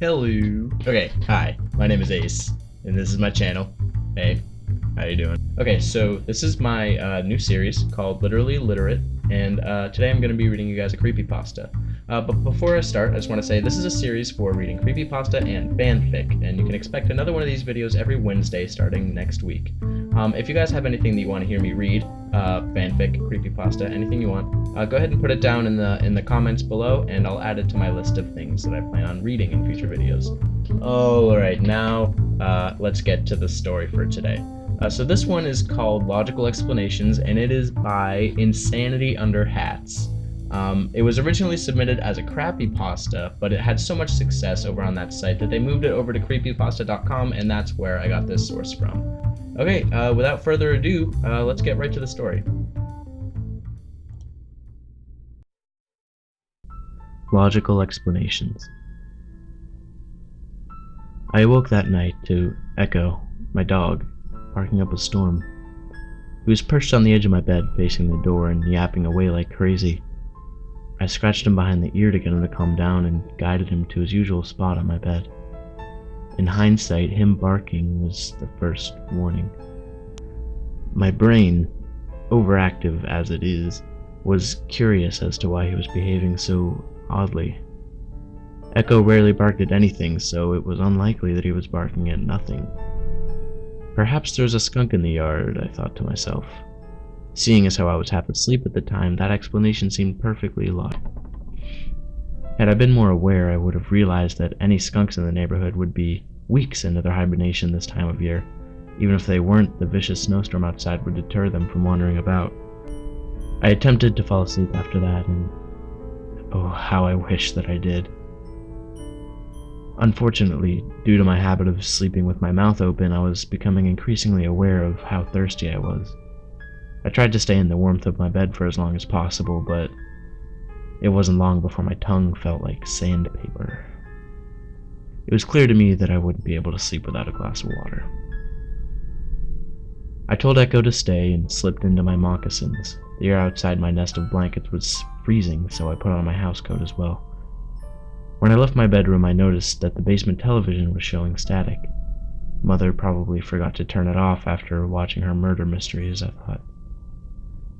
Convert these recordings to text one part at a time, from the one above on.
Hello. Okay, hi. My name is Ace, and this is my channel. Hey, how you doing? Okay, so this is my new series called Literate, and today I'm going to be reading you guys a creepypasta. But before I start, I just want to say this is a series for reading creepypasta and fanfic, and you can expect another one of these videos every Wednesday starting next week. If you guys have anything that you want to hear me read, fanfic, creepypasta, anything you want, go ahead and put it down in the comments below, and I'll add it to my list of things that I plan on reading in future videos. Alright, now let's get to the story for today. So this one is called Logical Explanations, and it is by InsanityUnderHats. It was originally submitted as a creepypasta, but it had so much success over on that site that they moved it over to creepypasta.com, and that's where I got this source from. Okay, without further ado, let's get right to the story. Logical Explanations. I awoke that night to Echo, my dog, barking up a storm. He was perched on the edge of my bed, facing the door and yapping away like crazy. I scratched him behind the ear to get him to calm down and guided him to his usual spot on my bed. In hindsight, him barking was the first warning. My brain, overactive as it is, was curious as to why he was behaving so oddly. Echo rarely barked at anything, so it was unlikely that he was barking at nothing. Perhaps there was a skunk in the yard, I thought to myself. Seeing as how I was half asleep at the time, that explanation seemed perfectly logical. Had I been more aware, I would have realized that any skunks in the neighborhood would be weeks into their hibernation this time of year. Even if they weren't, the vicious snowstorm outside would deter them from wandering about. I attempted to fall asleep after that, and oh, how I wish that I did. Unfortunately, due to my habit of sleeping with my mouth open, I was becoming increasingly aware of how thirsty I was. I tried to stay in the warmth of my bed for as long as possible, but it wasn't long before my tongue felt like sandpaper. It was clear to me that I wouldn't be able to sleep without a glass of water. I told Echo to stay and slipped into my moccasins. The air outside my nest of blankets was freezing, so I put on my housecoat as well. When I left my bedroom, I noticed that the basement television was showing static. Mother probably forgot to turn it off after watching her murder mysteries, I thought.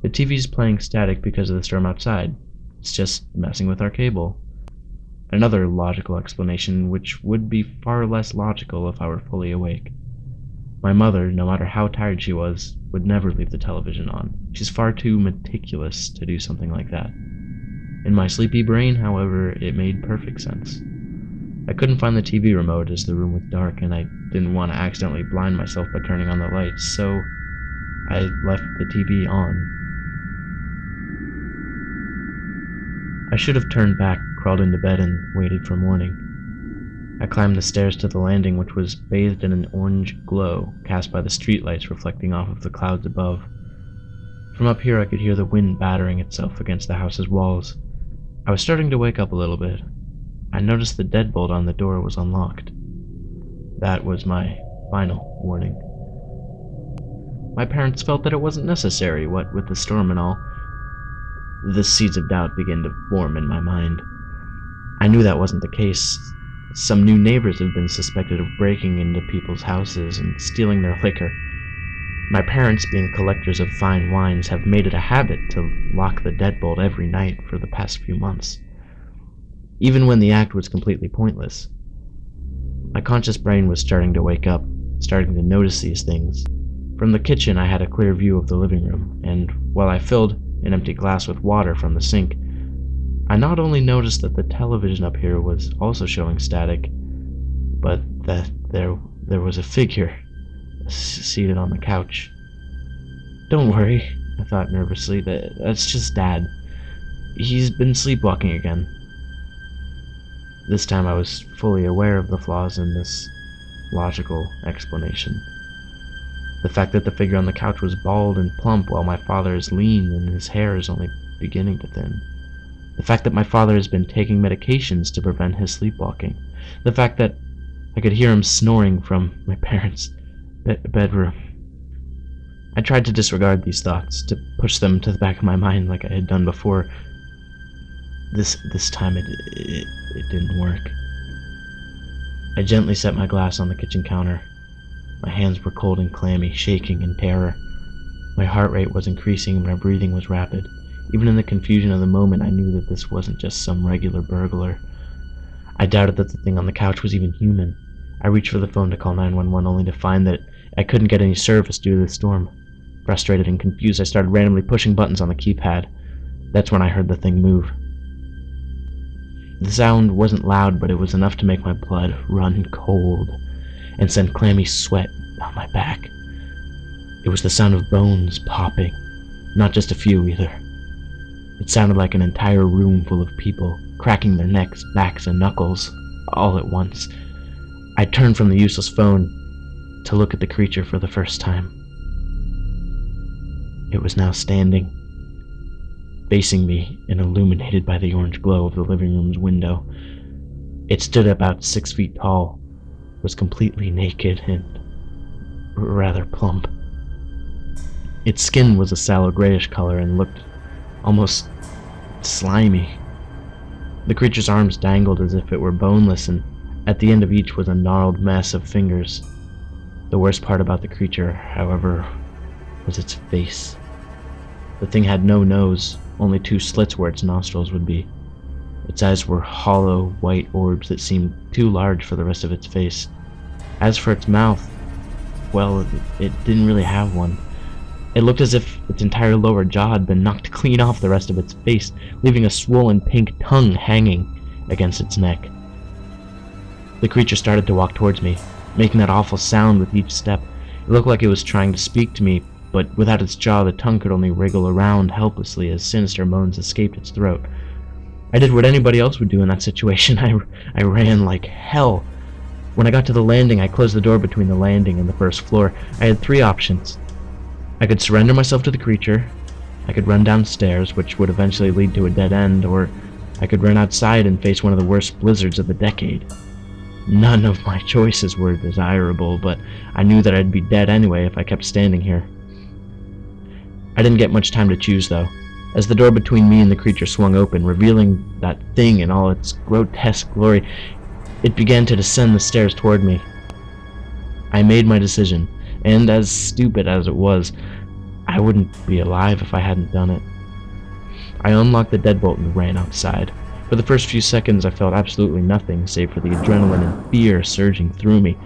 The TV's playing static because of the storm outside. It's just messing with our cable. Another logical explanation, which would be far less logical if I were fully awake. My mother, no matter how tired she was, would never leave the television on. She's far too meticulous to do something like that. In my sleepy brain, however, it made perfect sense. I couldn't find the TV remote as the room was dark, and I didn't want to accidentally blind myself by turning on the lights, so I left the TV on. I should have turned back, crawled into bed, and waited for morning. I climbed the stairs to the landing, which was bathed in an orange glow cast by the streetlights reflecting off of the clouds above. From up here I could hear the wind battering itself against the house's walls. I was starting to wake up a little bit. I noticed the deadbolt on the door was unlocked. That was my final warning. My parents felt that it wasn't necessary, what with the storm and all. The seeds of doubt began to form in my mind. I knew that wasn't the case. Some new neighbors had been suspected of breaking into people's houses and stealing their liquor. My parents, being collectors of fine wines, have made it a habit to lock the deadbolt every night for the past few months, even when the act was completely pointless. My conscious brain was starting to wake up, starting to notice these things. From the kitchen, I had a clear view of the living room, and while I filled an empty glass with water from the sink, I not only noticed that the television up here was also showing static, but that there was a figure seated on the couch. Don't worry, I thought nervously. That's just Dad. He's been sleepwalking again. This time I was fully aware of the flaws in this logical explanation. The fact that the figure on the couch was bald and plump while my father is lean and his hair is only beginning to thin. The fact that my father has been taking medications to prevent his sleepwalking. The fact that I could hear him snoring from my parents' bedroom. I tried to disregard these thoughts, to push them to the back of my mind like I had done before. This time it didn't work. I gently set my glass on the kitchen counter. My hands were cold and clammy, shaking in terror. My heart rate was increasing and my breathing was rapid. Even in the confusion of the moment, I knew that this wasn't just some regular burglar. I doubted that the thing on the couch was even human. I reached for the phone to call 911 only to find that I couldn't get any service due to the storm. Frustrated and confused, I started randomly pushing buttons on the keypad. That's when I heard the thing move. The sound wasn't loud, but it was enough to make my blood run cold and send clammy sweat down my back. It was the sound of bones popping, not just a few either. It sounded like an entire room full of people, cracking their necks, backs, and knuckles, all at once. I turned from the useless phone to look at the creature for the first time. It was now standing, facing me and illuminated by the orange glow of the living room's window. It stood about 6 feet tall, was completely naked and rather plump. Its skin was a sallow grayish color and looked almost slimy. The creature's arms dangled as if it were boneless, and at the end of each was a gnarled mess of fingers. The worst part about the creature, however, was its face. The thing had no nose, only 2 slits where its nostrils would be. Its eyes were hollow, white orbs that seemed too large for the rest of its face. As for its mouth, well, it didn't really have one. It looked as if its entire lower jaw had been knocked clean off the rest of its face, leaving a swollen pink tongue hanging against its neck. The creature started to walk towards me, making that awful sound with each step. It looked like it was trying to speak to me, but without its jaw, the tongue could only wriggle around helplessly as sinister moans escaped its throat. I did what anybody else would do in that situation. I ran like hell. When I got to the landing, I closed the door between the landing and the first floor. I had 3 options. I could surrender myself to the creature, I could run downstairs, which would eventually lead to a dead end, or I could run outside and face one of the worst blizzards of the decade. None of my choices were desirable, but I knew that I'd be dead anyway if I kept standing here. I didn't get much time to choose, though. As the door between me and the creature swung open, revealing that thing in all its grotesque glory, it began to descend the stairs toward me. I made my decision, and as stupid as it was, I wouldn't be alive if I hadn't done it. I unlocked the deadbolt and ran outside. For the first few seconds, I felt absolutely nothing save for the adrenaline and fear surging through me.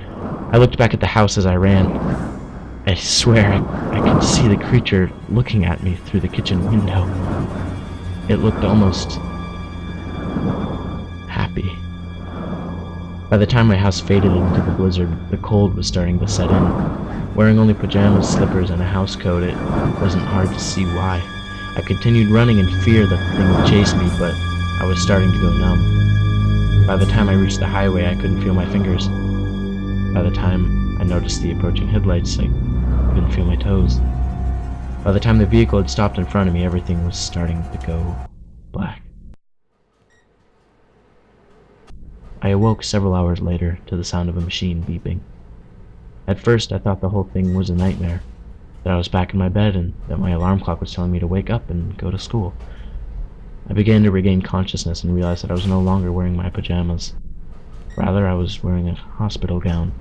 I looked back at the house as I ran. I swear I could see the creature looking at me through the kitchen window. It looked almost happy. By the time my house faded into the blizzard, the cold was starting to set in. Wearing only pajamas, slippers, and a house coat, it wasn't hard to see why. I continued running in fear that the thing would chase me, but I was starting to go numb. By the time I reached the highway, I couldn't feel my fingers. By the time I noticed the approaching headlights, I couldn't feel my toes. By the time the vehicle had stopped in front of me, everything was starting to go black. I awoke several hours later to the sound of a machine beeping. At first, I thought the whole thing was a nightmare, that I was back in my bed and that my alarm clock was telling me to wake up and go to school. I began to regain consciousness and realized that I was no longer wearing my pajamas. Rather, I was wearing a hospital gown.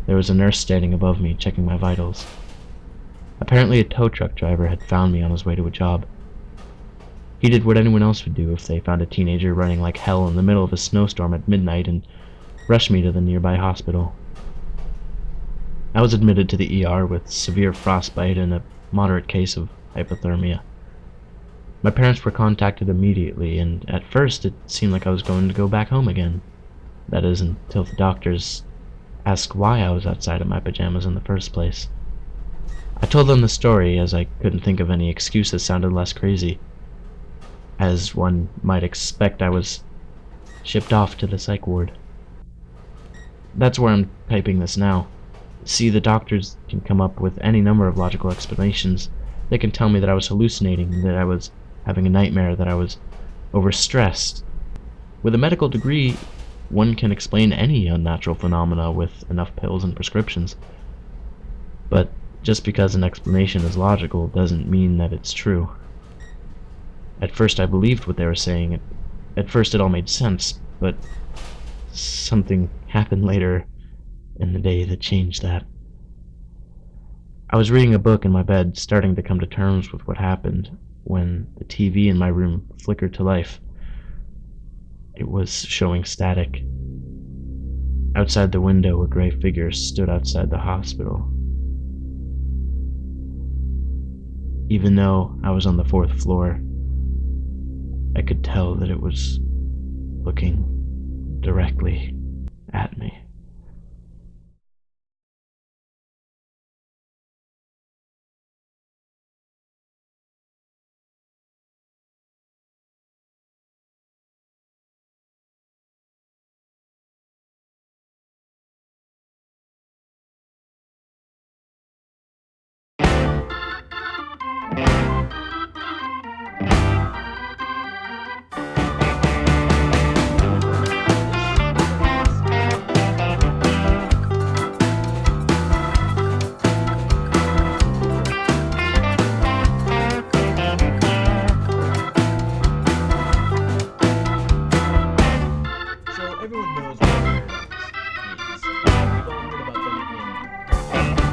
There was a nurse standing above me, checking my vitals. Apparently, a tow truck driver had found me on his way to a job. He did what anyone else would do if they found a teenager running like hell in the middle of a snowstorm at midnight and rushed me to the nearby hospital. I was admitted to the ER with severe frostbite and a moderate case of hypothermia. My parents were contacted immediately, and at first it seemed like I was going to go back home again. That is, until the doctors asked why I was outside in my pajamas in the first place. I told them the story, as I couldn't think of any excuse that sounded less crazy. As one might expect, I was shipped off to the psych ward. That's where I'm typing this now. See, the doctors can come up with any number of logical explanations. They can tell me that I was hallucinating, that I was having a nightmare, that I was overstressed. With a medical degree, one can explain any unnatural phenomena with enough pills and prescriptions. But just because an explanation is logical doesn't mean that it's true. At first I believed what they were saying. At first it all made sense, but something happened later in the day that changed that. I was reading a book in my bed, starting to come to terms with what happened, when the TV in my room flickered to life. It was showing static. Outside the window, a gray figure stood outside the hospital. Even though I was on the 4th floor, I could tell that it was looking directly at me. So everyone knows what paradox is. We've all heard about them in